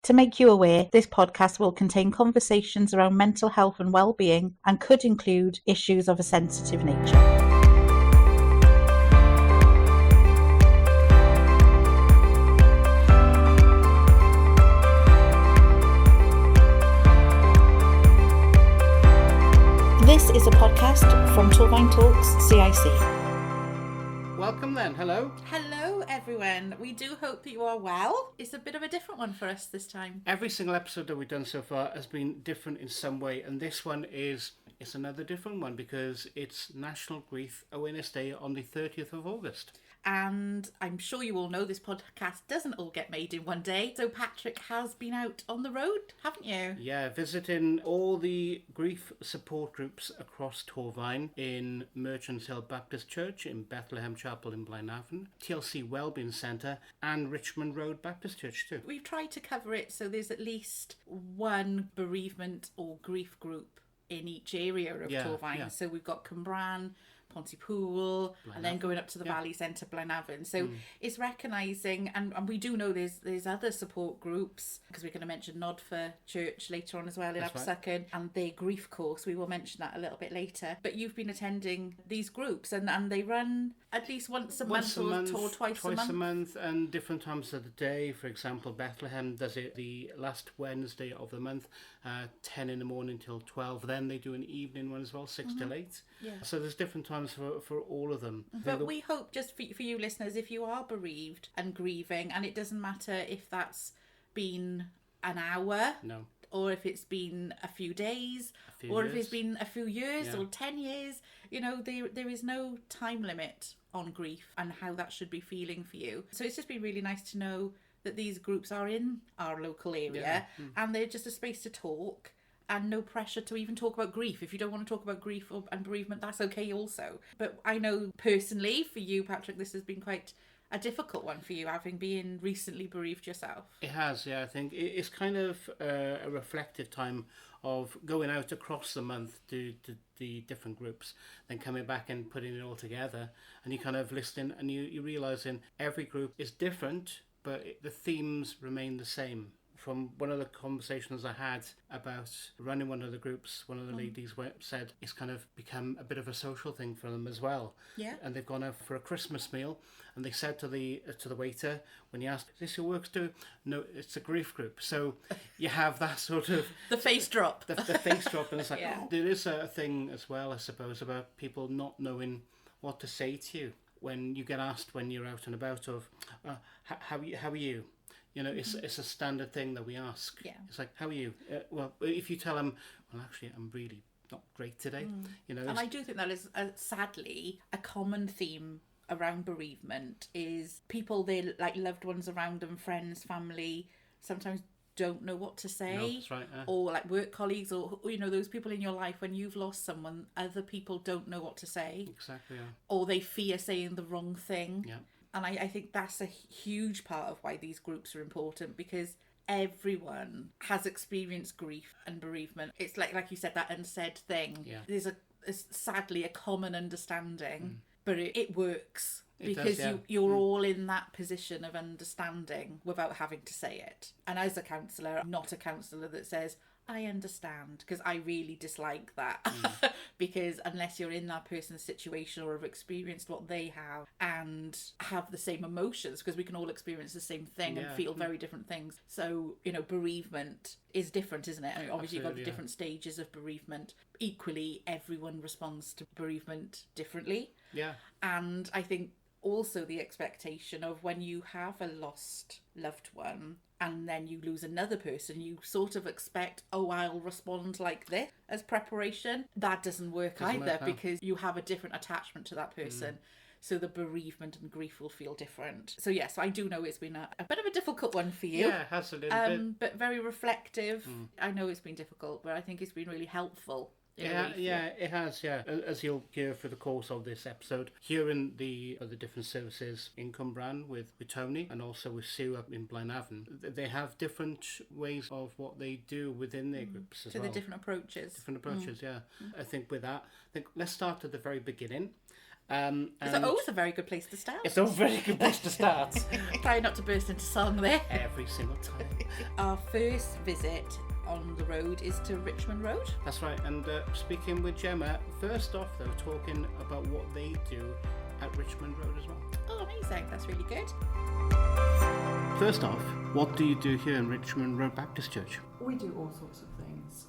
To make you aware, this podcast will contain conversations around mental health and well-being and could include issues of a sensitive nature. This is a podcast from Torfaen Talks CIC. Welcome then, hello. Hello everyone, we do hope that you are well. It's a bit of a different one for us this time. Every single episode that we've done so far has been different in some way, and this one is another different one because it's National Grief Awareness Day on the 30th of August. And I'm sure you all know this podcast doesn't all get made in one day. So Patrick has been out on the road, haven't you? Yeah, visiting all the grief support groups across Torfaen in Merchants Hill Baptist Church, in Bethlehem Chapel in Blaenavon, TLC Wellbeing Centre and Richmond Road Baptist Church too. We've tried to cover it so there's at least one bereavement or grief group in each area of Torfaen. Yeah. So we've got Cwmbran, Pontypool, and then going up to the Valley Centre, Blaenavon. So it's recognising, and we do know there's other support groups, because we're going to mention Nodfa Church later on as well in Aberystwyth, and their grief course. We will mention that a little bit later. But you've been attending these groups, and they run at least once a month or twice a month, and different times of the day. For example, Bethlehem does it the last Wednesday of the month, 10 in the morning till 12. Then they do an evening one as well, 6 till 8. Yeah. So there's different times for all of them. But we hope, just for you listeners, if you are bereaved and grieving, and it doesn't matter if that's been an hour, or if it's been a few days, if it's been a few years or 10 years, there is no time limit on grief and how that should be feeling for you. So it's just been really nice to know that these groups are in our local area and they're just a space to talk. And no pressure to even talk about grief. If you don't want to talk about grief and bereavement, that's okay also. But I know personally, for you, Patrick, this has been quite a difficult one for you, having been recently bereaved yourself. It has, yeah. I think it's kind of a reflective time of going out across the month to the different groups, then coming back and putting it all together. And you kind of listen and you realising every group is different, but the themes remain the same. From one of the conversations I had about running one of the groups, one of the ladies said it's kind of become a bit of a social thing for them as well. Yeah. And they've gone out for a Christmas meal, and they said to the waiter when he asked, "Is this your work too?" "No, it's a grief group." So you have that sort of the face drop. The face drop, and it's like there is a thing as well, I suppose, about people not knowing what to say to you when you get asked when you're out and about of how are you? It's a standard thing that we ask. Yeah. It's like, how are you? Well, if you tell them, well, actually, I'm really not great today. And I do think that is, sadly, a common theme around bereavement is people, they like loved ones around them, friends, family, sometimes don't know what to say. No, that's right, or like work colleagues, or those people in your life, when you've lost someone, other people don't know what to say. Exactly, yeah. Or they fear saying the wrong thing. Yeah. And I think that's a huge part of why these groups are important, because everyone has experienced grief and bereavement. It's like you said, that unsaid thing. Yeah. There's sadly a common understanding, but it works because you're all in that position of understanding without having to say it. And as a counsellor, I'm not a counsellor that says, I understand, because I really dislike that. Because unless you're in that person's situation or have experienced what they have and have the same emotions, because we can all experience the same thing and feel very different things. So, bereavement is different, isn't it? I mean, obviously, you've got the different stages of bereavement. Equally, everyone responds to bereavement differently. Yeah. And I think also the expectation of when you have a lost loved one and then you lose another person, you sort of expect, I'll respond like this as preparation. That doesn't work either, because you have a different attachment to that person. So the bereavement and grief will feel different. So yes, I do know it's been a bit of a difficult one for you. Yeah, it has a little bit. But very reflective. I know it's been difficult, but I think it's been really helpful. Yeah, it has, yeah. As you'll hear through the course of this episode, hearing the other different services in Cwmbran with Tony and also with Sue up in Blaenavon, they have different ways of what they do within their groups as well. So the different approaches. Yeah. I think with that, let's start at the very beginning It's always a very good place to start. It's a very good place to start. Try not to burst into song there. Every single time. Our first visit on the road is to Richmond Road. That's right, and speaking with Gemma, first off though, talking about what they do at Richmond Road as well. Oh, amazing. That's really good. First off, what do you do here in Richmond Road Baptist Church? We do all sorts of things.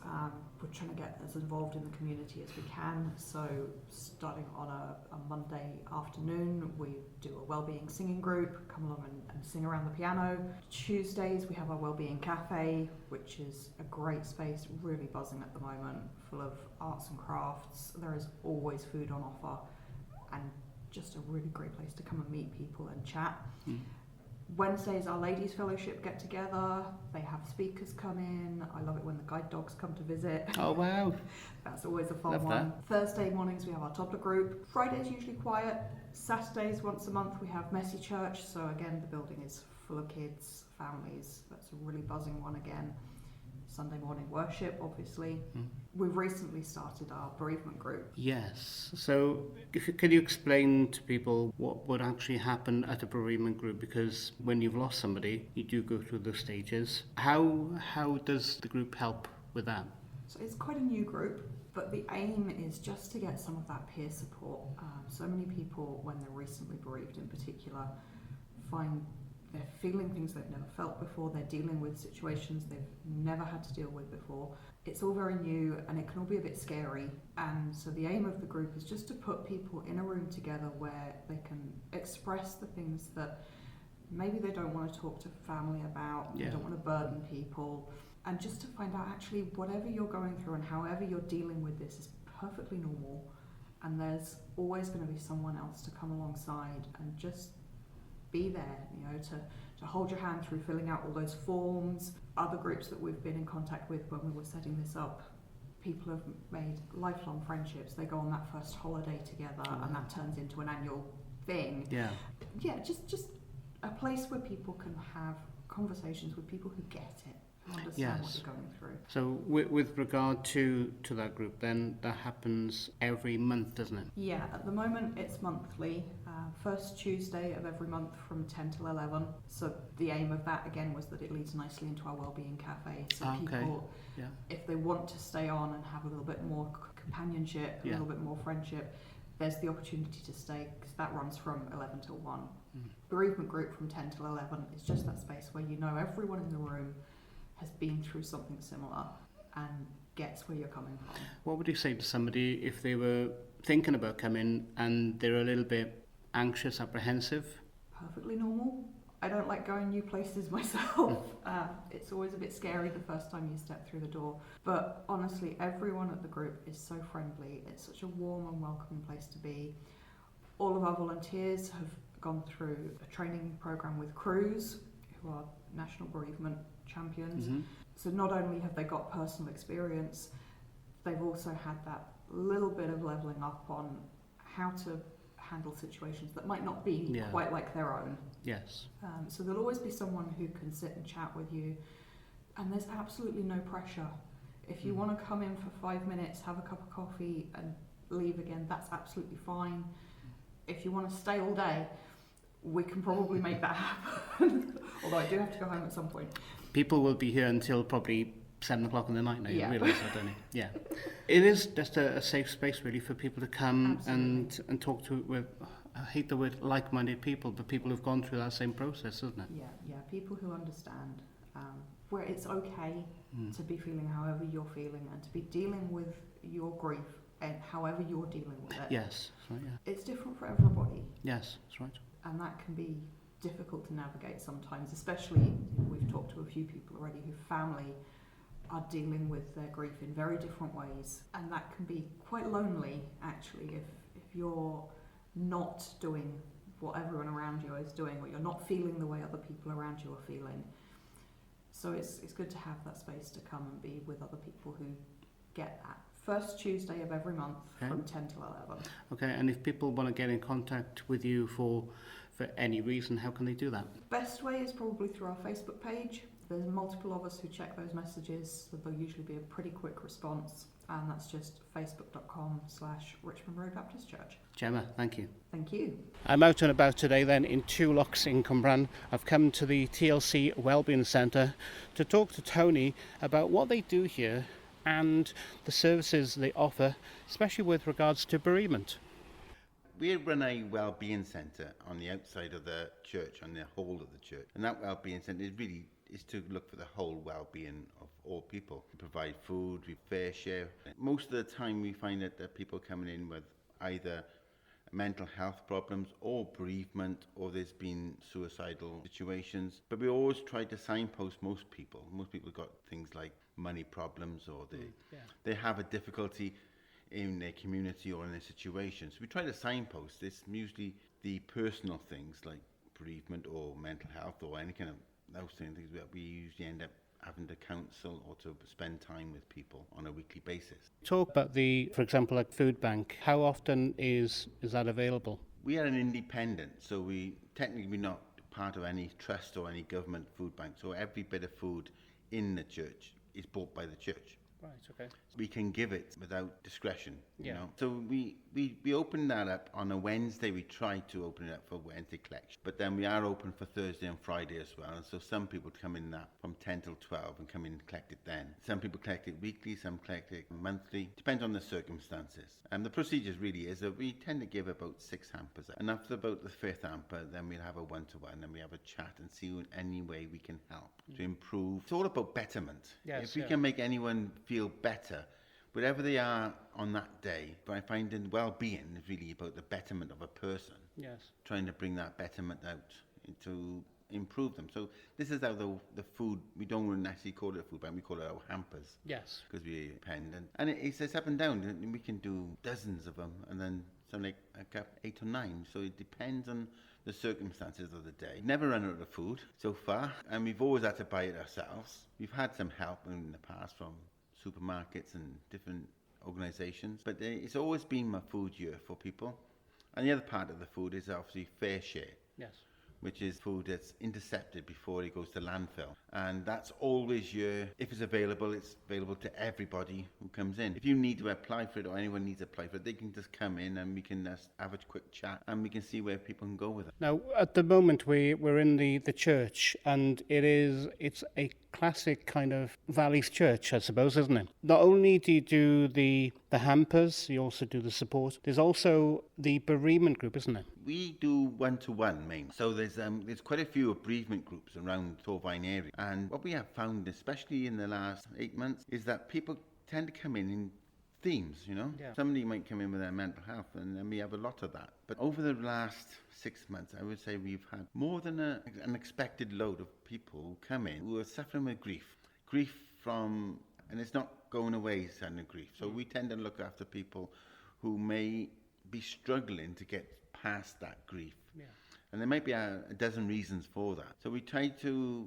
We're trying to get as involved in the community as we can. So starting on a Monday afternoon, we do a wellbeing singing group, come along and sing around the piano. Tuesdays, we have our wellbeing cafe, which is a great space, really buzzing at the moment, full of arts and crafts. There is always food on offer and just a really great place to come and meet people and chat. Wednesdays, our Ladies Fellowship get together. They have speakers come in. I love it when the guide dogs come to visit. Oh, wow. That's always a fun Love one. that. Thursday mornings, we have our toddler group. Fridays, usually quiet. Saturdays, once a month, we have Messy Church. So again, the building is full of kids, families. That's a really buzzing one again. Sunday morning worship, obviously. We've recently started our bereavement group. Yes. So, can you explain to people what would actually happen at a bereavement group? Because when you've lost somebody, you do go through those stages. How does the group help with that? So it's quite a new group, but the aim is just to get some of that peer support. So many people, when they're recently bereaved in particular, find they're feeling things they've never felt before, they're dealing with situations they've never had to deal with before. It's all very new and it can all be a bit scary, and so the aim of the group is just to put people in a room together where they can express the things that maybe they don't want to talk to family about, they don't want to burden people, and just to find out actually whatever you're going through and however you're dealing with this is perfectly normal, and there's always going to be someone else to come alongside and just be there, to hold your hand through filling out all those forms. Other groups that we've been in contact with when we were setting this up, people have made lifelong friendships. They go on that first holiday together and that turns into an annual thing. Yeah, just a place where people can have conversations with people who get it, who understand what you're going through. So with regard to that group, then that happens every month, doesn't it? Yeah, at the moment it's monthly, first Tuesday of every month from 10 till 11. So the aim of that again was that it leads nicely into our wellbeing cafe. So people, if they want to stay on and have a little bit more companionship, a little bit more friendship, there's the opportunity to stay, because that runs from 11 till 1. Bereavement group from 10 till 11 is just that space where everyone in the room has been through something similar and gets where you're coming from. What would you say to somebody if they were thinking about coming and they're a little bit anxious, apprehensive? Perfectly normal. I don't like going new places myself. It's always a bit scary the first time you step through the door. But honestly, everyone at the group is so friendly. It's such a warm and welcoming place to be. All of our volunteers have gone through a training program with Crews, who are national bereavement champions. So not only have they got personal experience, they've also had that little bit of levelling up on how to handle situations that might not be quite like their own. Yes. So there'll always be someone who can sit and chat with you, and there's absolutely no pressure. If you want to come in for 5 minutes, have a cup of coffee and leave again, that's absolutely fine. If you want to stay all day, we can probably make that happen. Although I do have to go home at some point. People will be here until probably 7 o'clock in the night now, you realise that, don't you? Yeah. It is just a safe space really for people to come and talk to with, I hate the word like-minded people, but people who've gone through that same process, isn't it? Yeah, people who understand where it's okay to be feeling however you're feeling and to be dealing with your grief and however you're dealing with it. Yes, that's right, yeah. It's different for everybody. Yes, that's right. And that can be difficult to navigate sometimes, especially we've talked to a few people already whose family are dealing with their grief in very different ways, and that can be quite lonely actually if you're not doing what everyone around you is doing, or you're not feeling the way other people around you are feeling. So it's good to have that space to come and be with other people who get that. First Tuesday of every month from 10 till 11. Okay, and if people want to get in contact with you for any reason, how can they do that? Best way is probably through our Facebook page. There's multiple of us who check those messages, so there'll usually be a pretty quick response, and that's just facebook.com/Richmond Road Baptist Church. Gemma, thank you. Thank you. I'm out and about today then in Two Locks in Cwmbran. I've come to the TLC Wellbeing Centre to talk to Tony about what they do here and the services they offer, especially with regards to bereavement. We run a wellbeing centre on the outside of the church, on the whole of the church. And that wellbeing centre is to look for the whole well-being of all people. We provide food, we fair share. Most of the time we find that people coming in with either mental health problems or bereavement, or there's been suicidal situations. But we always try to signpost most people. Most people got things like money problems, or they have a difficulty in their community or in their situation. So we try to signpost this, usually the personal things like bereavement or mental health or any kind of those things that we usually end up having to counsel or to spend time with people on a weekly basis. Talk about for example, like food bank. How often is that available? We are an independent, so we're not part of any trust or any government food bank. So every bit of food in the church is bought by the church. Right, okay. We can give it without discretion, you Yeah. know. So we open that up on a Wednesday. We try to open it up for Wednesday collection. But then we are open for Thursday and Friday as well. And so some people come in that from 10 till 12 and come in and collect it then. Some people collect it weekly, some collect it monthly. Depends on the circumstances. And the procedures really is that we tend to give about 6 hampers. And after about the 5th hamper, then we'll have a one-to-one and we have a chat and see in any way we can help to improve. It's all about betterment. Yes, if we can make anyone feel better, wherever they are on that day, but I find in well-being is really about the betterment of a person. Yes. Trying to bring that betterment out to improve them. So this is how the food, we don't actually call it a food bank, we call it our hampers. Yes. Because we're independent. And it's up and down. And we can do dozens of them, and then some like 8 or 9. So it depends on the circumstances of the day. Never run out of food so far, and we've always had to buy it ourselves. We've had some help in the past from supermarkets and different organisations, but it's always been my food year for people. And the other part of the food is obviously fair share. Yes. Which is food that's intercepted before it goes to landfill. And that's always if it's available to everybody who comes in. If you need to apply for it or anyone needs to apply for it, they can just come in and we can just have a quick chat and we can see where people can go with it. Now, at the moment, we're in the church, and it's a classic kind of Valley's church, I suppose, isn't it? Not only do you do the hampers, you also do the support. There's also the bereavement group, isn't it? We do one-to-one mainly. So there's quite a few bereavement groups around Torfaen area. And what we have found, especially in the last 8 months, is that people tend to come in themes, you know. Yeah. Somebody might come in with their mental health, and then we have a lot of that. But over the last 6 months, I would say we've had more than an expected load of people who come in who are suffering with grief from, and it's not going away, kind of grief. So we tend to look after people who may be struggling to get past that grief. Yeah. And there might be a dozen reasons for that. So we try to,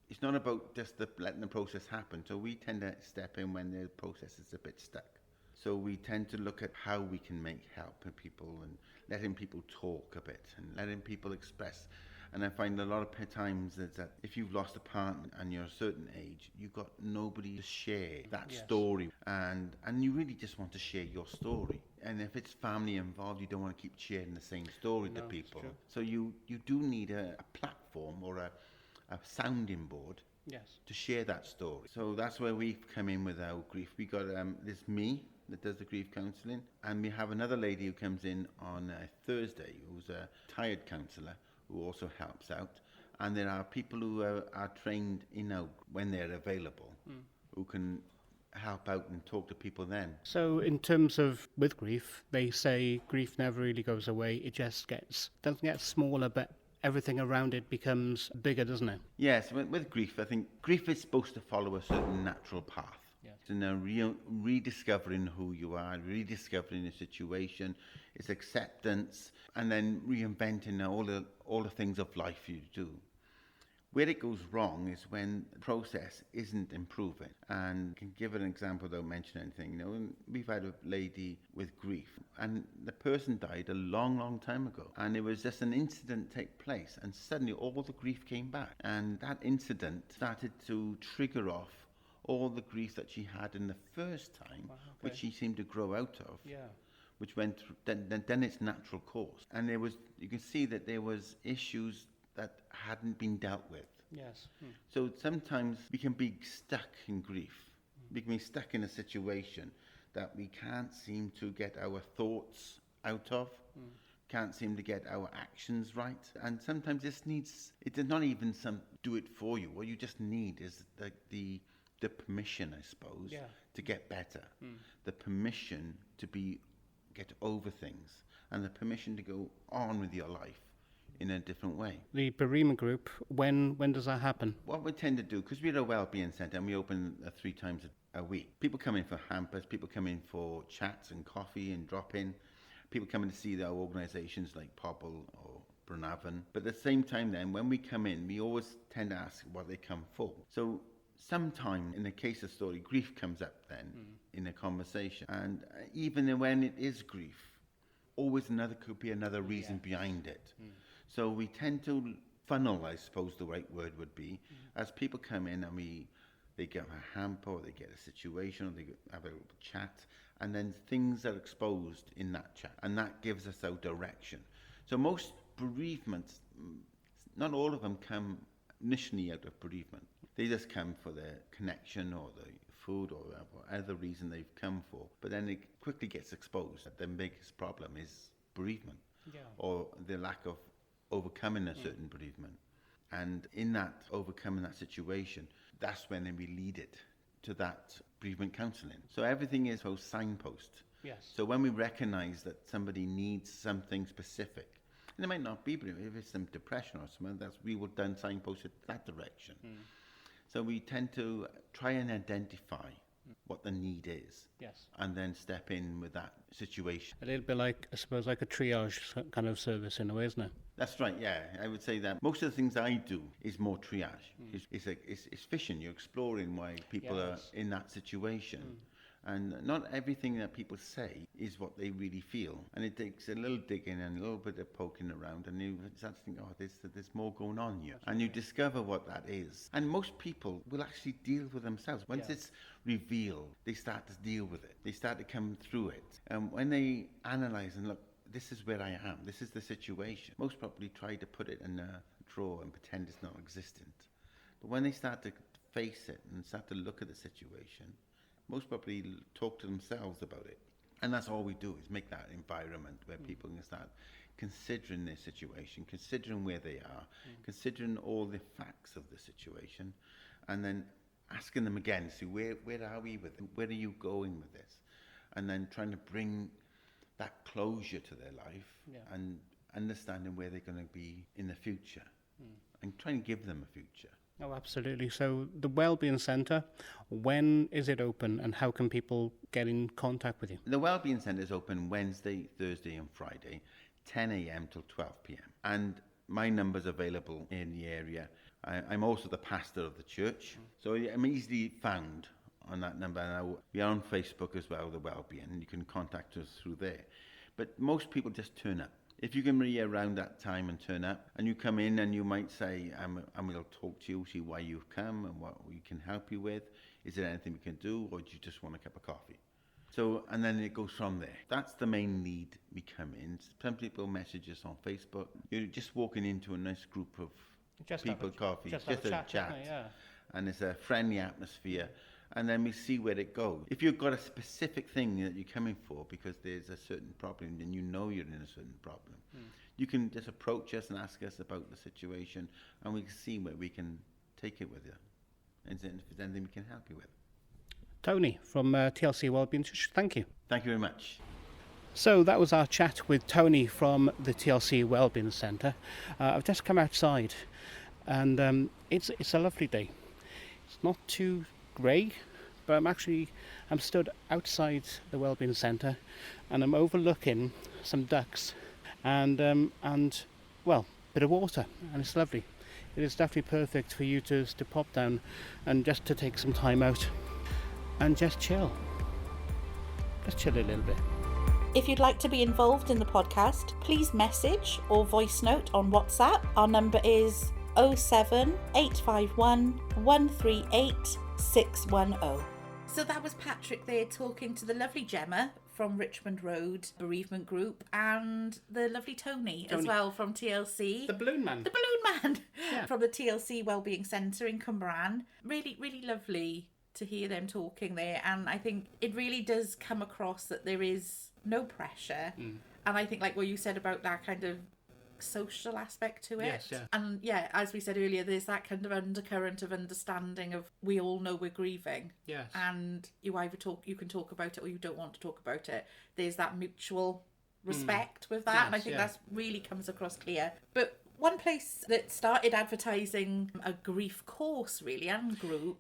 it's not about just letting the process happen. So we tend to step in when the process is a bit stuck. So we tend to look at how we can make help with people and letting people talk a bit and letting people express. And I find a lot of times that if you've lost a partner and you're a certain age, you've got nobody to share that story. And you really just want to share your story. And if it's family involved, you don't want to keep sharing the same story to people. So you do need a platform or a sounding board to share that story. So that's where we've come in with our grief. We got this me that does the grief counselling, and we have another lady who comes in on a Thursday who's a tired counsellor who also helps out. And there are people who are trained when they're available who can help out and talk to people then. So in terms of with grief, they say grief never really goes away. It just doesn't get smaller, but everything around it becomes bigger, doesn't it? Yes, with grief, I think grief is supposed to follow a certain natural path. Yes. It's in a rediscovering who you are, rediscovering the situation, it's acceptance, and then reinventing all the things of life you do. Where it goes wrong is when the process isn't improving. And I can give an example, don't mention anything. You know, we've had a lady with grief, and the person died a long, long time ago. And it was just an incident take place, and suddenly all the grief came back. And that incident started to trigger off all the grief that she had in the first time, which she seemed to grow out of. Which went through, then its natural course. And there was, you can see that there was issues that hadn't been dealt with. So sometimes we can be stuck in grief. We can be stuck in a situation that we can't seem to get our thoughts out of, can't seem to get our actions right. And sometimes this needs, it does not even do it for you. What you just need is the permission, I suppose, to get better. The permission to get over things, and the permission to go on with your life in a different way. The bereavement group, when does that happen? What we tend to do, because we're a wellbeing centre and we open 3 times a week, people come in for hampers, people come in for chats and coffee and drop-in, people come in to see our organisations like Pobble or Brunavon. But at the same time then, when we come in, we always tend to ask what they come for. So sometime in the case of story, grief comes up then in a conversation. And even when it is grief, always could be another reason behind it. So we tend to funnel, I suppose the right word would be, as people come in and they get a hamper, or they get a situation, or they have a little chat, and then things are exposed in that chat, and that gives us our direction. So most bereavements, not all of them come initially out of bereavement. They just come for the connection or the food or whatever reason they've come for. But then it quickly gets exposed that the biggest problem is bereavement or the lack of overcoming a certain bereavement. And in that overcoming that situation, that's when we lead it to that bereavement counselling. So everything is a signpost. So when we recognise that somebody needs something specific, and it might not be bereavement, if it's some depression or something, we would then signpost it that direction. So we tend to try and identify what the need is, and then step in with that situation. A little bit like, I suppose, like a triage kind of service in a way, isn't it? That's right, yeah. I would say that most of the things I do is more triage. It's fishing. You're exploring why people are in that situation. And not everything that people say is what they really feel. And it takes a little digging and a little bit of poking around, and you start to think, there's more going on here. And you discover what that is. And most people will actually deal with themselves. Once it's revealed, they start to deal with it. They start to come through it. And when they analyse and look, this is where I am, this is the situation. Most probably try to put it in a drawer and pretend it's not existent. But when they start to face it and start to look at the situation, most probably talk to themselves about it. And that's all we do, is make that environment where people can start considering their situation, considering where they are, considering all the facts of the situation, and then asking them again, see, where are we with it? Where are you going with this? And then trying to bring that closure to their life and understanding where they're going to be in the future and trying to give them a future. Oh, absolutely. So the Wellbeing Centre, when is it open and how can people get in contact with you? The Wellbeing Centre is open Wednesday, Thursday and Friday, 10 a.m. till 12 p.m. And my number's available in the area. I'm also the pastor of the church, so I'm easily found on that number. And we are on Facebook as well, the Wellbeing, and you can contact us through there. But most people just turn up. If you can be around that time and turn up, and you come in and you might say, and we'll talk to you, see why you've come and what we can help you with. Is there anything we can do, or do you just want a cup of coffee? So, and then it goes from there. That's the main need we come in. Some people message us on Facebook. You're just walking into a nice group of people, coffee, just a chat. And it's a friendly atmosphere. And then we see where it goes. If you've got a specific thing that you're coming for because there's a certain problem, then you know you're in a certain problem, you can just approach us and ask us about the situation, and we can see where we can take it with you, and if there's anything we can help you with. Tony from TLC Wellbeing, thank you. Thank you very much. So that was our chat with Tony from the TLC Wellbeing Centre. I've just come outside, and it's a lovely day. It's not too grey, but I'm stood outside the Wellbeing Centre, and I'm overlooking some ducks and well, bit of water, and it's lovely. it is definitely perfect for you to pop down and just to take some time out and just chill. Just chill a little bit. If you'd like to be involved in the podcast, please message or voice note on WhatsApp. Our number is 07851 138 610. So that was Patrick there talking to the lovely Gemma from Richmond Road Bereavement Group and the lovely Tony as well from TLC. The Balloon Man. The Balloon Man from the TLC Wellbeing Centre in Cwmbran. Really, really lovely to hear them talking there, and I think it really does come across that there is no pressure. And I think like what you said about that kind of social aspect to it. Yes, yeah. And yeah, as we said earlier, there's that kind of undercurrent of understanding of we all know we're grieving. Yes. And you can talk about it or you don't want to talk about it. There's that mutual respect with that. Yes, and I think yeah. that's really comes across clear. But one place that started advertising a grief course, really, and group,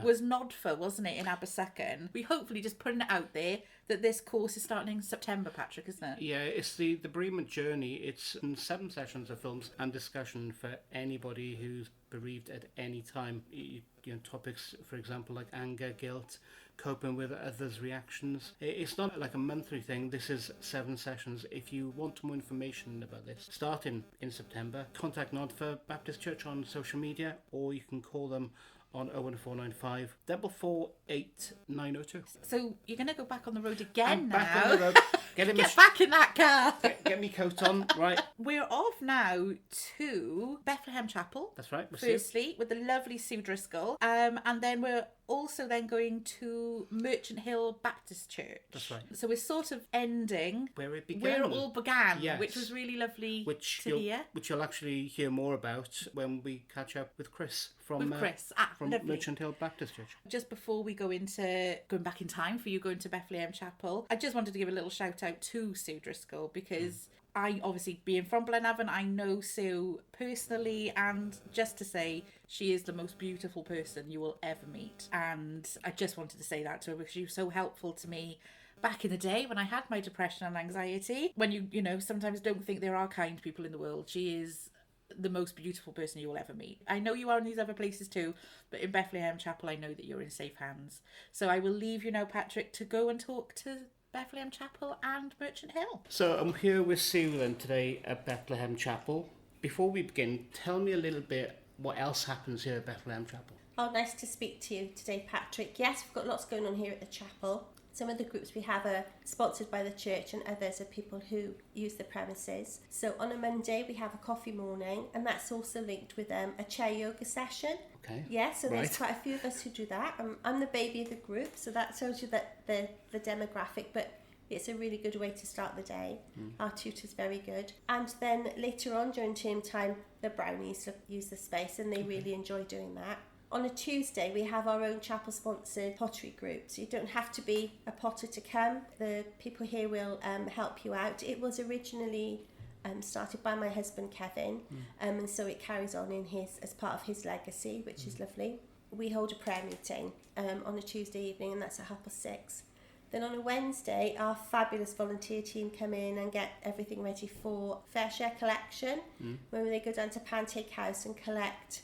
was Nodfa, wasn't it, in Abersycon? We hopefully just putting it out there that this course is starting in September, Patrick, isn't it? Yeah, it's the bereavement journey. It's in 7 sessions of films and discussion for anybody who's bereaved at any time. You know, topics, for example, like anger, guilt, coping with others' reactions. It's not like a monthly thing. This is 7 sessions. If you want more information about this, starting in September, contact Nodfa Baptist Church on social media, or you can call them on 01495 448 902. So you're going to go back on the road again now. Back on the road. Get back in that car. Get me coat on, right? We're off now to Bethlehem Chapel. That's right. Firstly, with the lovely Sue Driscoll. And then we're also then going to Merchant Hill Baptist Church. That's right. So we're sort of ending where it began. Where it all began, yes. Which was really lovely to hear. Which you'll actually hear more about when we catch up with Chris from lovely. Merchant Hill Baptist Church. Just before we going back in time for you going to Bethlehem Chapel, I just wanted to give a little shout out to Sue Driscoll because I, obviously being from Blenavon, I know Sue personally, and just to say she is the most beautiful person you will ever meet. And I just wanted to say that to her because she was so helpful to me back in the day when I had my depression and anxiety. When you know, sometimes don't think there are kind people in the world. She is the most beautiful person you will ever meet. I know you are in these other places too, but in Bethlehem Chapel I know that you're in safe hands. So I will leave you now, Patrick, to go and talk to Bethlehem Chapel and Merchant Hill. So I'm here with Sue then today at Bethlehem Chapel. Before we begin, tell me a little bit what else happens here at Bethlehem Chapel. Oh, nice to speak to you today, Patrick. Yes, we've got lots going on here at the chapel. Some of the groups we have are sponsored by the church and others are people who use the premises. So on a Monday we have a coffee morning, and that's also linked with a chair yoga session. Okay. Yeah, so there's quite a few of us who do that. I'm the baby of the group, so that tells you that the demographic, but it's a really good way to start the day. Our tutor's very good. And then later on during term time, the brownies use the space and they really enjoy doing that. On a Tuesday, we have our own chapel-sponsored pottery group, so you don't have to be a potter to come. The people here will help you out. It was originally started by my husband, Kevin, and so it carries on as part of his legacy, which is lovely. We hold a prayer meeting on a Tuesday evening, and that's at 6:30. Then on a Wednesday, our fabulous volunteer team come in and get everything ready for Fair Share collection, when they go down to Pancake House and collect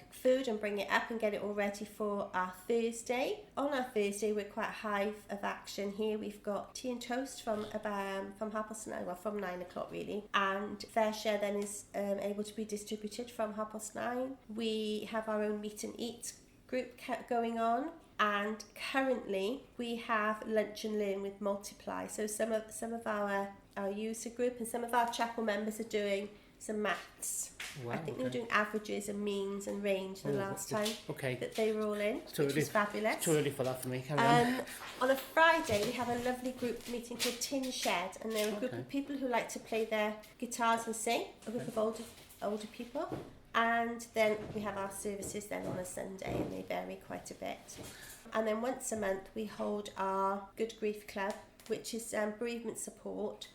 food and bring it up and get it all ready for our Thursday. On our Thursday, we're quite a hive of action here. We've got tea and toast from 9 o'clock really, and Fair Share then is able to be distributed from 9:30. We have our own meet and eat group going on, and currently we have lunch and learn with Multiply. So some of our user group and some of our chapel members are doing some maths. Wow, I think they were doing averages and means and range the last time that they were all in, which was fabulous. It's too early for that for me. On a Friday, we have a lovely group meeting called Tin Shed, and they're a group of people who like to play their guitars and sing, a group of older people. And then we have our services then on a Sunday, and they vary quite a bit. And then once a month, we hold our Good Grief Club, which is Bereavement Support,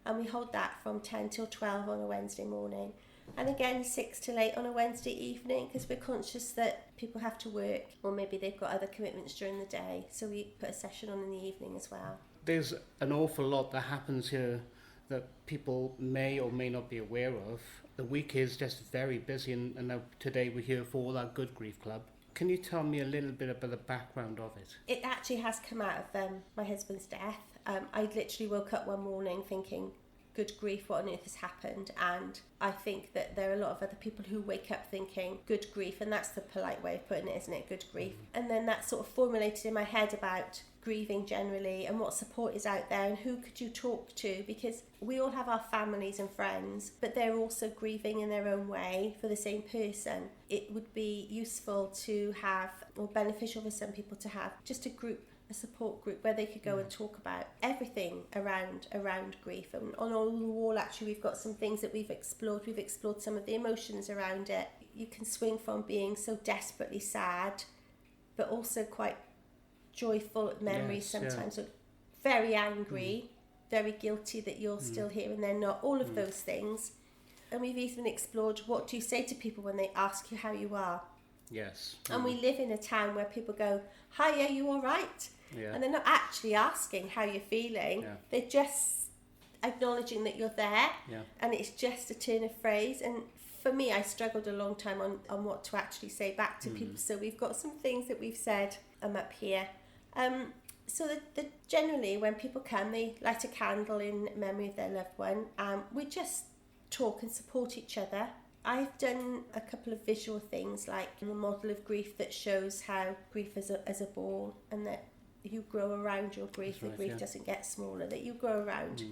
and we hold that from 10 till 12 on a Wednesday morning. And again, 6 till 8 on a Wednesday evening, because we're conscious that people have to work, or maybe they've got other commitments during the day. So we put a session on in the evening as well. There's an awful lot that happens here that people may or may not be aware of. the week is just very busy, and now today we're here for that Good Grief Club. Can you tell me a little bit about the background of it? It actually has come out of my husband's death. I literally woke up one morning thinking, good grief, what on earth has happened? And I think that there are a lot of other people who wake up thinking, good grief, and that's the polite way of putting it, isn't it? Good grief. And then that sort of formulated in my head about grieving generally and what support is out there and who could you talk to, because we all have our families and friends, but they're also grieving in their own way for the same person. It would be useful to have, or beneficial for some people to have, just a support group where they could go and talk about everything around grief. And on all the wall, actually, we've got some things that we've explored. We've explored some of the emotions around it. You can swing from being so desperately sad, but also quite joyful memories sometimes. So very angry, very guilty that you're still here and they're not. All of those things. And we've even explored, what do you say to people when they ask you how you are? Yes. And we live in a town where people go, hi, are you all right? Yeah. And they're not actually asking how you're feeling. Yeah. They're just acknowledging that you're there. Yeah. And it's just a turn of phrase. And for me, I struggled a long time on what to actually say back to people. So we've got some things that we've said up here. So generally, when people come, they light a candle in memory of their loved one. We just talk and support each other. I've done a couple of visual things, like the model of grief that shows how grief is a ball, and that you grow around your grief. The grief doesn't get smaller, that you grow around.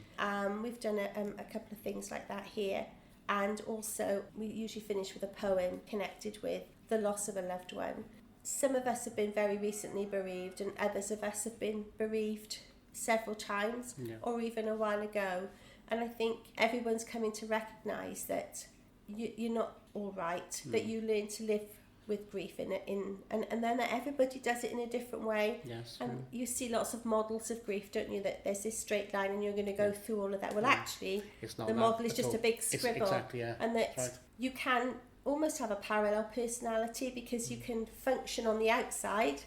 We've done a couple of things like that here. And also, we usually finish with a poem connected with the loss of a loved one. Some of us have been very recently bereaved, and others of us have been bereaved several times, or even a while ago. And I think everyone's coming to recognise that you're not all right, but you learn to live with grief and then everybody does it in a different way. Yes. And you see lots of models of grief, don't you, that there's this straight line and you're going to go through all of that. Well, actually, the model is just a big scribble. Exactly, yeah. And that you can almost have a parallel personality, because you can function on the outside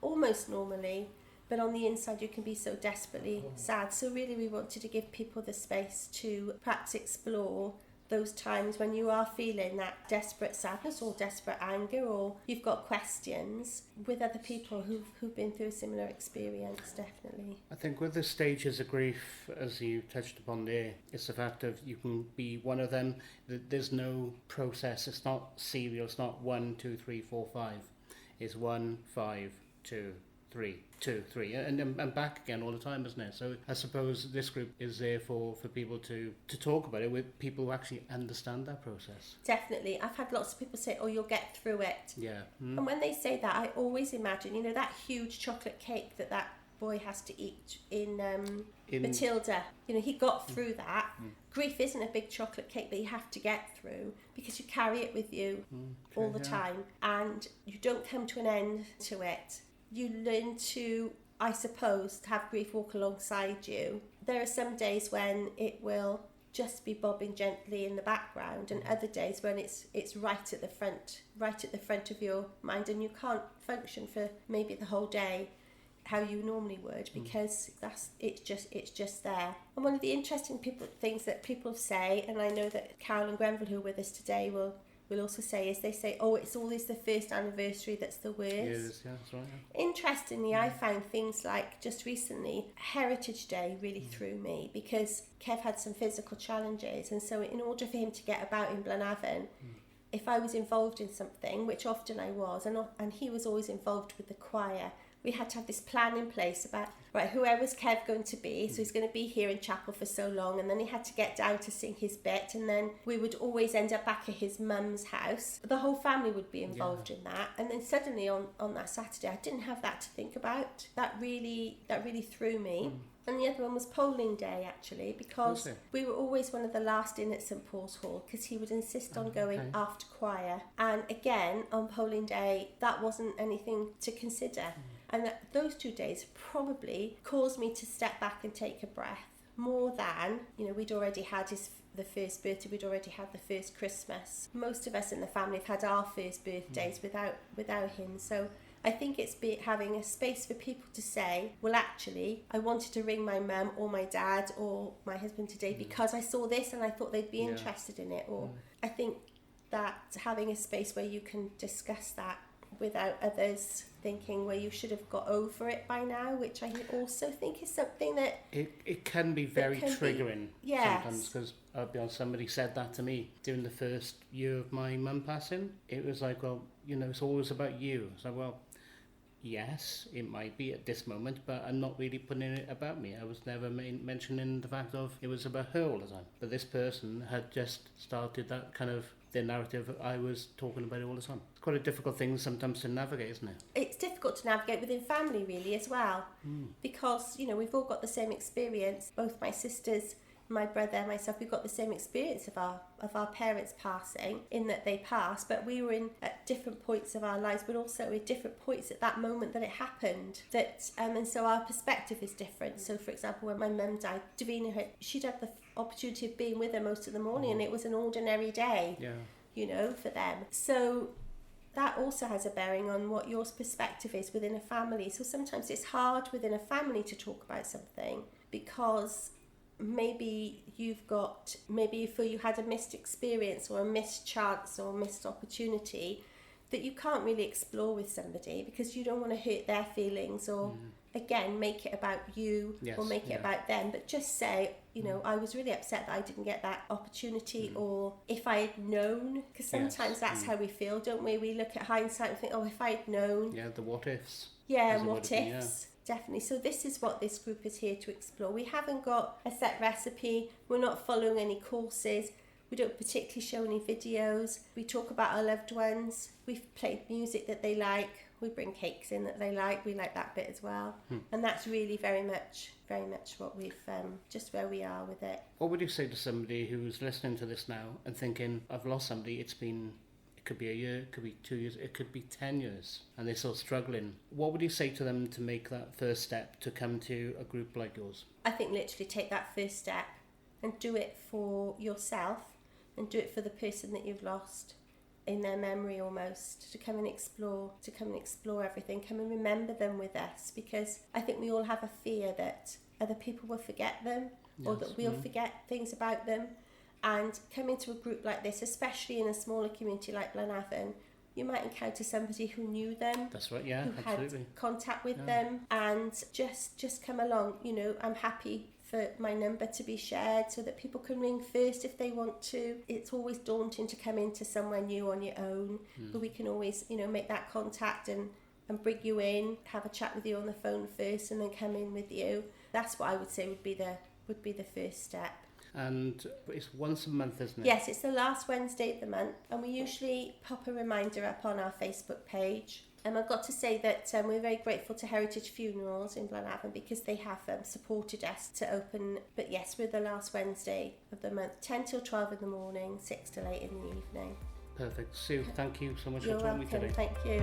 almost normally, but on the inside you can be so desperately sad. So really we wanted to give people the space to perhaps explore those times when you are feeling that desperate sadness or desperate anger, or you've got questions, with other people who've been through a similar experience. Definitely. I think with the stages of grief, as you touched upon there, it's the fact of you can be one of them. There's no process. It's not serial. It's not 1, 2, 3, 4, 5. It's 1, 5, 2, 3, 2, 3, and back again all the time, isn't it? So I suppose this group is there for people to talk about it with people who actually understand that process. Definitely. I've had lots of people say, oh, you'll get through it. Yeah. And when they say that, I always imagine, that huge chocolate cake that boy has to eat in Matilda. He got through that. Grief isn't a big chocolate cake that you have to get through, because you carry it with you all the time, and you don't come to an end to it. You learn to, I suppose, have grief walk alongside you. There are some days when it will just be bobbing gently in the background, and other days when it's right at the front of your mind, and you can't function for maybe the whole day how you normally would, because it's just there. And one of the interesting things that people say, and I know that Carol and Grenville, who are with us today, will also say, is they say, oh, it's always the first anniversary that's the worst. Yes, yeah, that's right. Yeah. Interestingly, I found things like, just recently, Heritage Day really threw me, because Kev had some physical challenges, and so in order for him to get about in Blenavon, if I was involved in something, which often I was, and he was always involved with the choir, we had to have this plan in place about, right, whoever's Kev going to be, so he's going to be here in chapel for so long, and then he had to get down to sing his bit, and then we would always end up back at his mum's house. The whole family would be involved in that, and then suddenly on that Saturday, I didn't have that to think about. That really threw me. And the other one was polling day, actually, because we were always one of the last in at St Paul's Hall, because he would insist on going after choir. And again, on polling day, that wasn't anything to consider. And those 2 days probably caused me to step back and take a breath, more than, we'd already had the first birthday, we'd already had the first Christmas. Most of us in the family have had our first birthdays without him. So I think it's having a space for people to say, well, actually, I wanted to ring my mum or my dad or my husband today because I saw this and I thought they'd be interested in it. Or I think that having a space where you can discuss that without others thinking, well, you should have got over it by now, which I also think is something that... It can be very triggering sometimes, because I'll be honest, somebody said that to me during the first year of my mum passing. It was like, well, you know, it's always about you. It's like, well, yes, it might be at this moment, but I'm not really putting it about me. I was never mentioning the fact of it was about her all the time. But this person had just started that kind of the narrative I was talking about it all the time. It's quite a difficult thing sometimes to navigate, isn't it? It's difficult to navigate within family, really, as well. Because, you know, we've all got the same experience. Both my sisters, my brother, myself, we've got the same experience of our parents passing, in that they passed, but we were in at different points of our lives, but also at different points at that moment that it happened. That and so our perspective is different. So, for example, when my mum died, Davina, she'd had the opportunity of being with her most of the morning, and it was an ordinary day, you know, for them. So that also has a bearing on what your perspective is within a family. So sometimes it's hard within a family to talk about something because maybe you feel you had a missed experience or a missed chance or a missed opportunity that you can't really explore with somebody because you don't want to hurt their feelings or again make it about you or make it about them, but just say, you know, I was really upset that I didn't get that opportunity, or if I had known, because sometimes that's how we feel, don't we? We look at hindsight and think, oh, if I had known. The what ifs. What ifs. Definitely. So this is what this group is here to explore. We haven't got a set recipe. We're not following any courses. We don't particularly show any videos. We talk about our loved ones. We've played music that they like. We bring cakes in that they like. We like that bit as well. And that's really very much what we've, just where we are with it. What would you say to somebody who's listening to this now and thinking, I've lost somebody, it could be a year, it could be 2 years, it could be 10 years, and they're still struggling. What would you say to them to make that first step to come to a group like yours? I think literally take that first step and do it for yourself and do it for the person that you've lost in their memory almost, to come and explore everything, come and remember them with us, because I think we all have a fear that other people will forget them or that we'll forget things about them. And coming to a group like this, especially in a smaller community like Blenavon, you might encounter somebody who knew them. That's right, who absolutely. had contact with them, and just come along. You know, I'm happy for my number to be shared so that people can ring first if they want to. It's always daunting to come into somewhere new on your own, but we can always, you know, make that contact and bring you in, have a chat with you on the phone first, and then come in with you. That's what I would say would be the first step. And it's once a month, isn't it? Yes, it's the last Wednesday of the month, and we usually pop a reminder up on our Facebook page. And I've got to say that we're very grateful to Heritage Funerals in Blenavon because they have supported us to open. But yes, we're the last Wednesday of the month, 10 till 12 in the morning, 6 till 8 in the evening. Perfect. Sue, thank you so much for talking to me today. Thank you.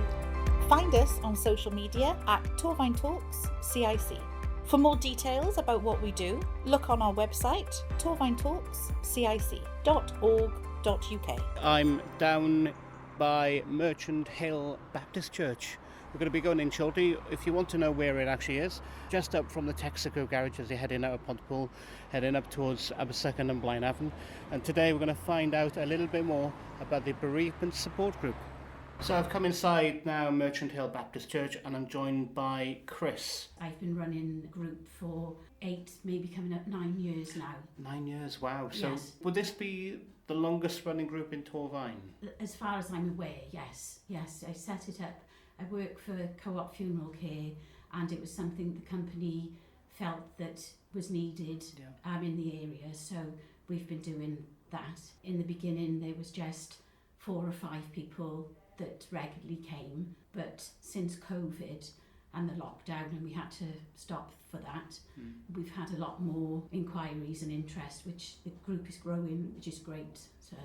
Find us on social media at Torfaen Talks CIC. For more details about what we do, look on our website, torfaentalkscic.org.uk. I'm down by Merchant Hill Baptist Church. We're going to be going in shortly. If you want to know where it actually is, just up from the Texaco garage as you're heading out of Pontypool, heading up towards Aberystwyth and Blenavon. And today we're going to find out a little bit more about the Bereavement Support Group. So I've come inside now Merchant Hill Baptist Church, and I'm joined by Chris. I've been running the group for 8, maybe coming up 9 years now. 9 years, wow. So yes. Would this be the longest running group in Torfaen? As far as I'm aware, yes. Yes, I set it up. I work for Co-op Funeral Care, and it was something the company felt that was needed in the area. So we've been doing that. In the beginning, there was just 4 or 5 people that regularly came, but since COVID and the lockdown, and we had to stop for that, we've had a lot more inquiries and interest, which the group is growing, which is great. So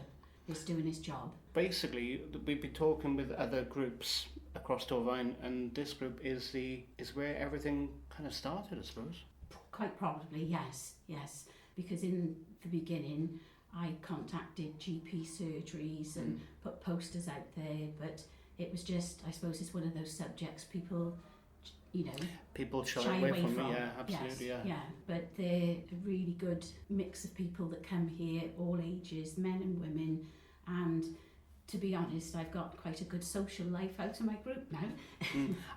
it's doing its job. Basically, we've been talking with other groups across Torfaen, and this group is where everything kind of started, I suppose. Quite probably, yes, because in the beginning I contacted GP surgeries and put posters out there, but It was just, I suppose it's one of those subjects people, you know, people shy away from. Yeah, absolutely. Yes, yeah, but they're a really good mix of people that come here, all ages, men and women, and to be honest, I've got quite a good social life out of my group now.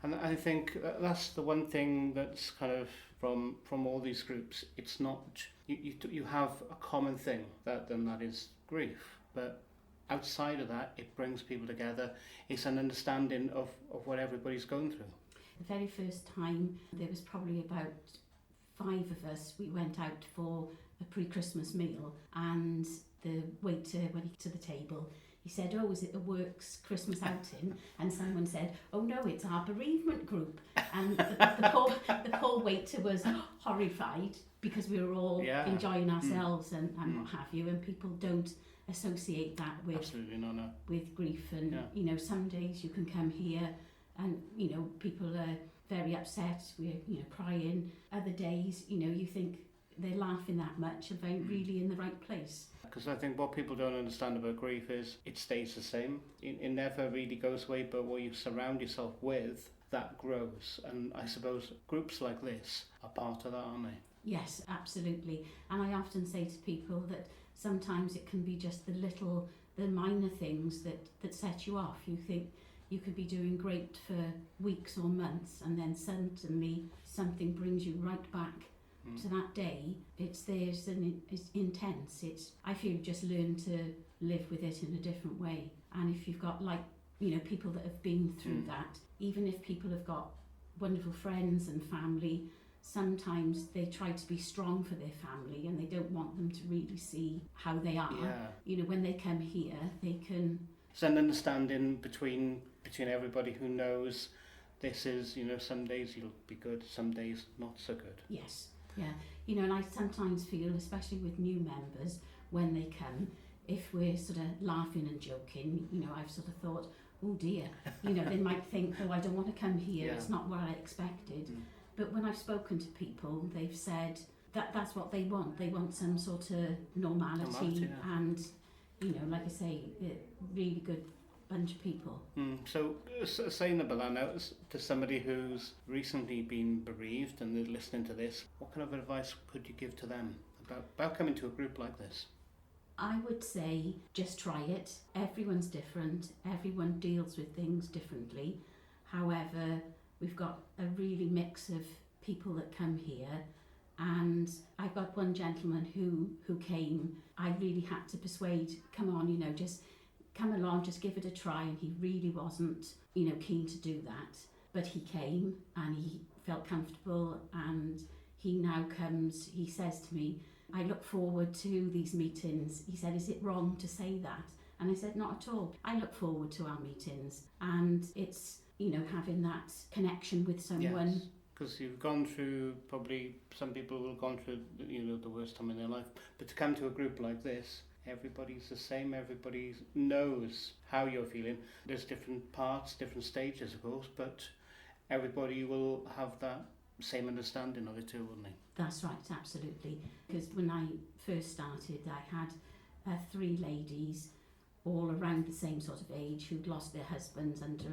And I think that's the one thing that's kind of from all these groups. It's not you have a common thing that is grief, but outside of that, it brings people together. It's an understanding of what everybody's going through. The very first time, there was probably about 5 of us. We went out for a pre-Christmas meal, and the waiter, when he got to the table, he said, "Oh, is it a works Christmas outing?" And someone said, "Oh no, it's our bereavement group." And the poor waiter was horrified because we were all enjoying ourselves and what have you, and people don't associate that with absolutely no. with grief. And you know, some days you can come here and you know people are very upset, we're crying. Other days, you think they're laughing that much, are they really in the right place? Because I think what people don't understand about grief is it stays the same. It never really goes away, but what you surround yourself with, that grows. And I suppose groups like this are part of that, aren't they? Yes, absolutely. And I often say to people that sometimes it can be just the minor things that set you off. You think you could be doing great for weeks or months, and then suddenly something brings you right back to that day. It's theirs and it's intense. I feel you just learn to live with it in a different way. And if you've got people that have been through that, even if people have got wonderful friends and family, sometimes they try to be strong for their family and they don't want them to really see how they are. When they come here, they can... It's an understanding between everybody who knows this is, some days you'll be good, some days not so good. Yes. Yeah, and I sometimes feel, especially with new members, when they come, if we're sort of laughing and joking, I've sort of thought, oh dear, they might think, oh, I don't want to come here, it's not what I expected. But when I've spoken to people, they've said that's what they want. They want some sort of normality and, like I say, a really good bunch of people. So saying about that now, to somebody who's recently been bereaved and they're listening to this, what kind of advice could you give to them about coming to a group like this? I would say just try it. Everyone's different. Everyone deals with things differently. However, we've got a really mix of people that come here, and I've got one gentleman who came. I really had to persuade, come on, just come along, just give it a try, and he really wasn't, keen to do that. But he came and he felt comfortable, and he now comes, he says to me, I look forward to these meetings. He said, is it wrong to say that? And I said, not at all. I look forward to our meetings, and it's, having that connection with someone. Yes, because you've gone through, probably some people will have gone through, the worst time in their life, but to come to a group like this, everybody's the same, everybody knows how you're feeling. There's different parts, different stages, of course, but everybody will have that same understanding of it too, wouldn't they? That's right, absolutely. Because when I first started, I had 3 ladies all around the same sort of age who'd lost their husbands under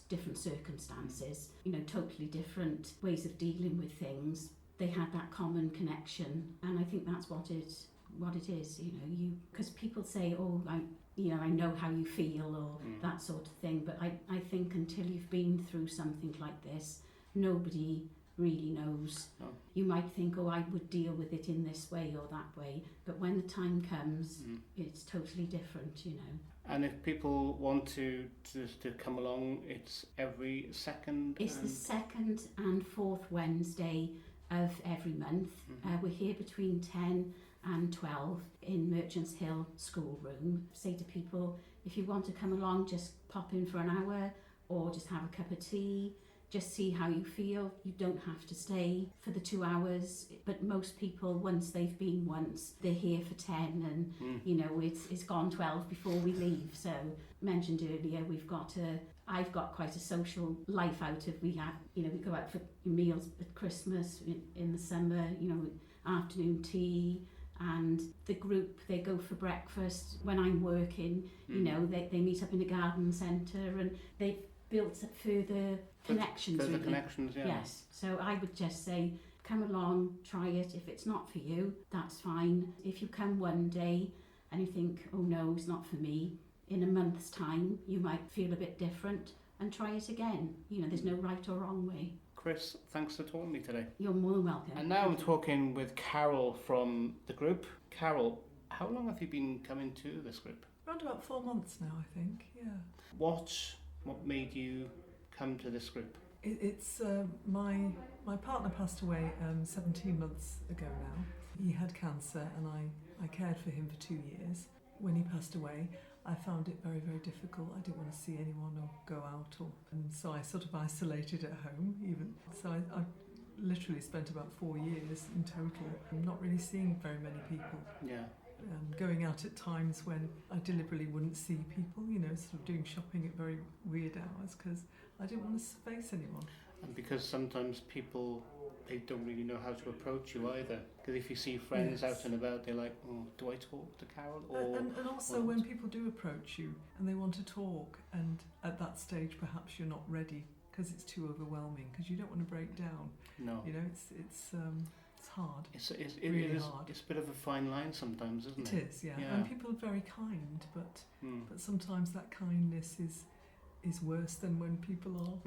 different circumstances, totally different ways of dealing with things. They had that common connection, and I think that's what it is, because people say, oh, I know how you feel, or that sort of thing, but I think until you've been through something like this, nobody really knows. No. You might think, oh, I would deal with it in this way or that way, but when the time comes, it's totally different, And if people want to come along, it's every second? It's the second and fourth Wednesday of every month. We're here between 10 and 12 in Merchants Hill schoolroom. Say to people, if you want to come along, just pop in for an hour or just have a cup of tea. Just see how you feel. You don't have to stay for the 2 hours, but most people, once they've been once, they're here for 10, and it's gone 12 before we leave. So mentioned earlier, I've got quite a social life out of. We go out for meals at Christmas, in the summer, afternoon tea, and the group, they go for breakfast when I'm working, you know, they meet up in a garden centre, and they've built further connections. Further really. connections, yeah. Yes, so I would just say, come along, try it. If it's not for you, that's fine. If you come one day and you think, oh no, it's not for me, in a month's time you might feel a bit different, and try it again. You know, there's no right or wrong way. Chris, thanks for talking to me today. You're more than welcome. And now I'm talking with Carol from the group. Carol, how long have you been coming to this group? Around about 4 months now, I think, yeah. What made you come to this group? It's my partner passed away 17 months ago now. He had cancer, and I cared for him for 2 years. When he passed away, I found it very, very difficult. I didn't want to see anyone or go out, and so I sort of isolated at home even. So I literally spent about 4 years in total, not really seeing very many people. Yeah. Going out at times when I deliberately wouldn't see people, you know, sort of doing shopping at very weird hours because I didn't want to face anyone. And because sometimes people, they don't really know how to approach you either. Because if you see friends out and about, they're like, oh, do I talk to Carol? Or and also when people do approach you and they want to talk, and at that stage perhaps you're not ready because it's too overwhelming, because you don't want to break down. No. You know, it's hard. It really is hard. It's a bit of a fine line sometimes, isn't it? It is, yeah. And people are very kind, but sometimes that kindness is worse than when people are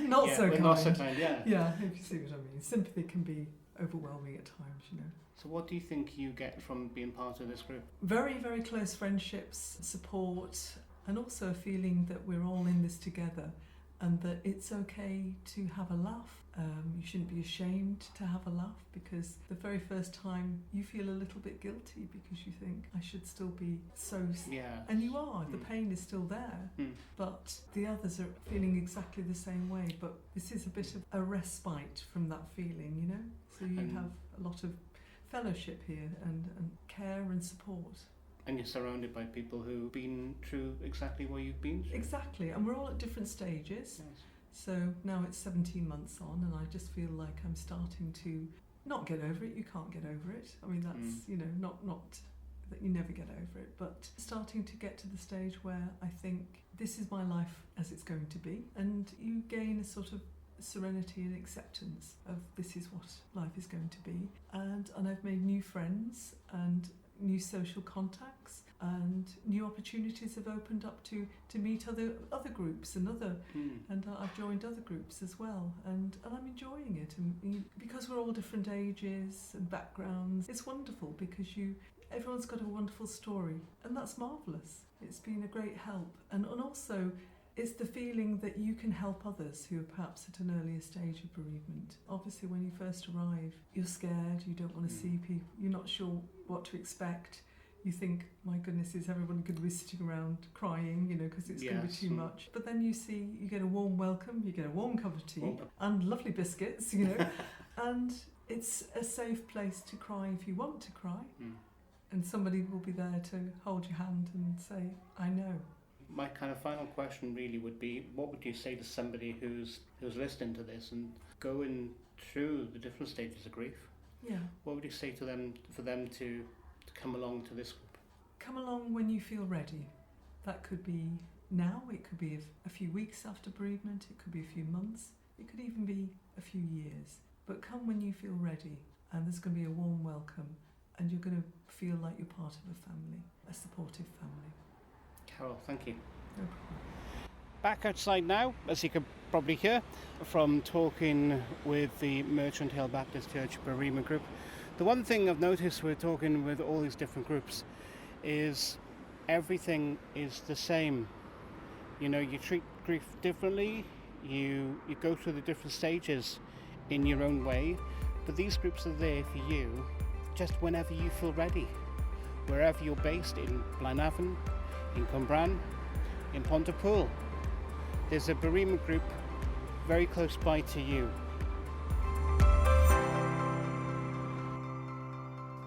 not so kind. Not so kind, yeah. Yeah, if you see what I mean. Sympathy can be overwhelming at times, you know. So what do you think you get from being part of this group? Very, very close friendships, support, and also a feeling that we're all in this together, and that it's okay to have a laugh. You shouldn't be ashamed to have a laugh, because the very first time you feel a little bit guilty because you think, I should still be so... Yeah. And you are. The pain is still there. But the others are feeling exactly the same way. But this is a bit of a respite from that feeling, you know? So you have a lot of fellowship here and care and support. And you're surrounded by people who've been through exactly what you've been through. Exactly. And we're all at different stages. Yes. So now it's 17 months on, and I just feel like I'm starting to not get over it. You can't get over it. I mean, that's, you know, not that you never get over it, but starting to get to the stage where I think this is my life as it's going to be. And you gain a sort of serenity and acceptance of this is what life is going to be. And I've made new friends and new social contacts, and new opportunities have opened up to meet other groups and I've joined other groups as well, and I'm enjoying it. And because we're all different ages and backgrounds, it's wonderful because everyone's got a wonderful story, and that's marvellous. It's been a great help, and also it's the feeling that you can help others who are perhaps at an earlier stage of bereavement. Obviously, when you first arrive, you're scared, you don't want to see people, you're not sure what to expect. You think, my goodness, is everyone going to be sitting around crying, you know, because it's going to be too much. But then you get a warm welcome, you get a warm cup of tea and lovely biscuits, you know, and it's a safe place to cry if you want to cry. And somebody will be there to hold your hand and say, I know. My kind of final question really would be, what would you say to somebody who's listening to this and going through the different stages of grief? Yeah. What would you say to them for them to come along to this group? Come along when you feel ready. That could be now, it could be a few weeks after bereavement, it could be a few months, it could even be a few years. But come when you feel ready, and there's going to be a warm welcome, and you're going to feel like you're part of a family, a supportive family. Carol, thank you. No problem. Back outside now, as you can probably hear, from talking with the Merchant Hill Baptist Church Bereavement Group. The one thing I've noticed with talking with all these different groups is everything is the same. You know, you treat grief differently, you go through the different stages in your own way, but these groups are there for you just whenever you feel ready. Wherever you're based, in Blaenavon, in Cwmbran, in Pontypool. There's a bereavement group very close by to you.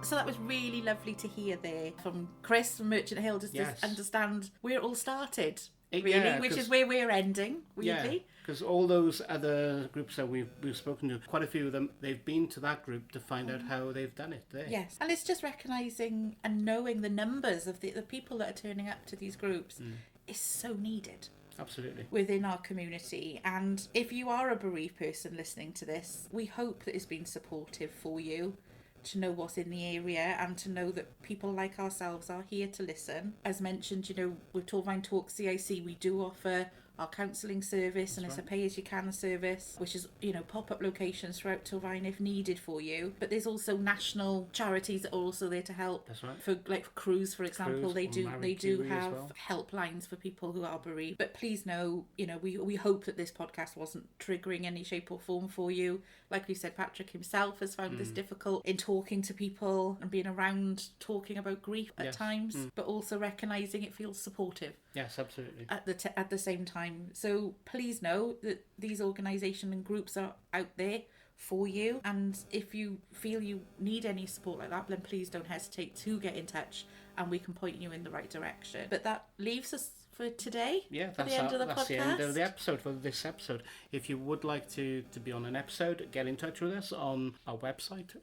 So that was really lovely to hear there from Chris from Merchant Hill, just to understand where it all started. really, which is where we're ending, weirdly. Yeah, because all those other groups that we've spoken to, quite a few of them, they've been to that group to find out how they've done it there. Yes, and it's just recognising and knowing the numbers of the people that are turning up to these groups is so needed. Absolutely. Within our community. And if you are a bereaved person listening to this, we hope that it's been supportive for you to know what's in the area and to know that people like ourselves are here to listen. As mentioned, with Torfaen Talks CIC, we do offer our counselling service, and it's a pay-as-you-can service, which is, pop-up locations throughout Torfaen if needed for you. But there's also national charities that are also there to help. That's right. For Crews, for example, they do have well. helplines for people who are bereaved. But please know, we hope that this podcast wasn't triggering any shape or form for you. Like we said, Patrick himself has found this difficult in talking to people and being around talking about grief at times, but also recognising it feels supportive. Yes, absolutely. At the same time. So please know that these organisations and groups are out there for you. And if you feel you need any support like that, then please don't hesitate to get in touch and we can point you in the right direction. But that leaves us for today. Yeah, that's the end of the podcast. The end of the episode for this episode. If you would like to be on an episode, get in touch with us on our website,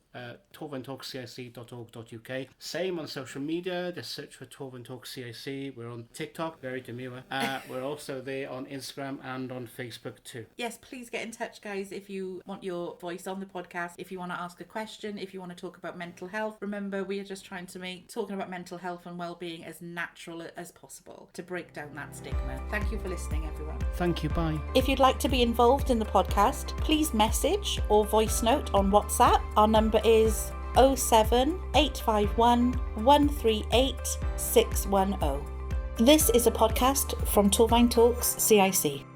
torfaentalkscic.org.uk. Same on social media, just search for Torfaen Talks CIC. We're on TikTok, very demure. We're also there on Instagram and on Facebook too. Yes, please get in touch, guys, if you want your voice on the podcast, if you want to ask a question, if you want to talk about mental health. Remember, we are just trying to make talking about mental health and well-being as natural as possible to break down that stigma. Thank you for listening, everyone. Thank you, bye. If you'd like to be involved in the podcast, please message or voice note on WhatsApp. Our number is 07851 138 610. This is a podcast from Torfaen Talks CIC.